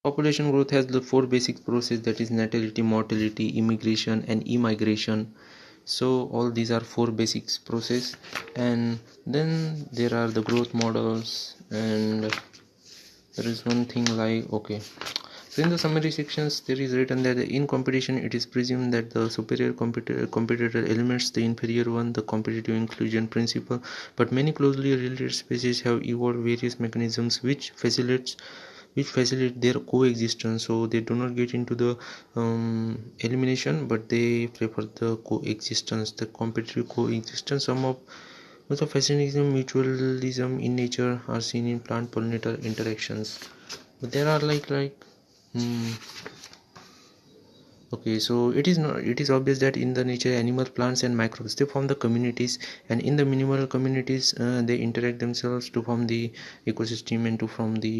population growth has the four basic process, that is natality, mortality, immigration and immigration. So all these are four basic process, and then there are the growth models, and there is one thing like, okay, so in the summary sections there is written that in competition it is presumed that the superior competitor eliminates the inferior one, the competitive inclusion principle. But many closely related species have evolved various mechanisms which facilitate their coexistence, so they do not get into the elimination, but they prefer the coexistence, the competitive coexistence. Some of the fascination mutualism in nature are seen in plant pollinator interactions, but there are hmm, okay, so it is obvious that in the nature animal, plants and microbes, they form the communities, and in the minimal communities they interact themselves to form the ecosystem and to form the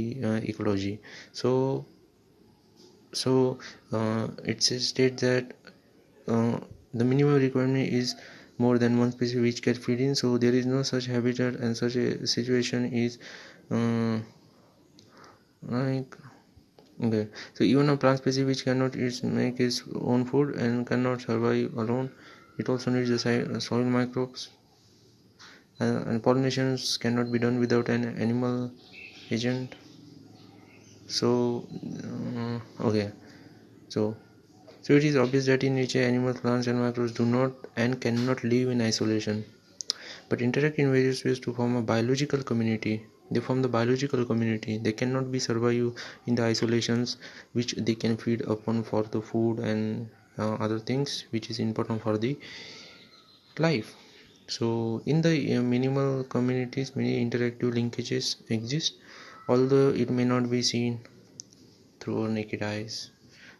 ecology. So it states that the minimum requirement is more than one species which can feed in, so there is no such habitat, and such a situation is uh, like, okay, so even a plant species which cannot make its own food and cannot survive alone, it also needs the soil microbes, and pollinations cannot be done without an animal agent. So okay, so it is obvious that in nature animals, plants and microbes do not and cannot live in isolation, but interact in various ways to form a biological community. They form the biological community. They cannot be survive in the isolations which they can feed upon for the food and other things which is important for the life. So in the minimal communities many interactive linkages exist, although it may not be seen through our naked eyes.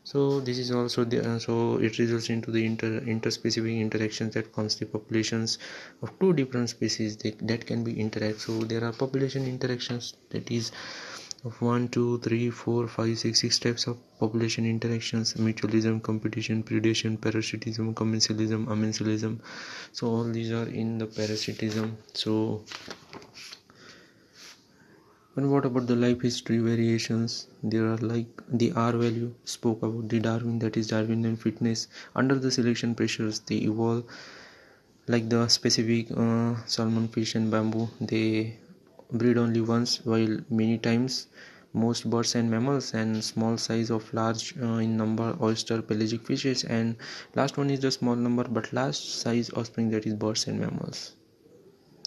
So this is also so it results into the interspecific interactions that forms the populations of two different species that can be interact. So there are population interactions, that is of 1 2 3 4 5 6 6 types of population interactions: mutualism, competition, predation, parasitism, commensalism, amensalism. So all these are in the parasitism. So, and what about the life history variations? There are like the R value spoke about the Darwin, that is Darwinian fitness. Under the selection pressures, they evolve, like the specific salmon, fish, and bamboo. They breed only once, while many times most birds and mammals, and small size of large in number oyster, pelagic fishes, and last one is the small number but large size offspring, that is birds and mammals.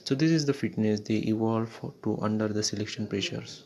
So this is the fitness they evolve to under the selection pressures.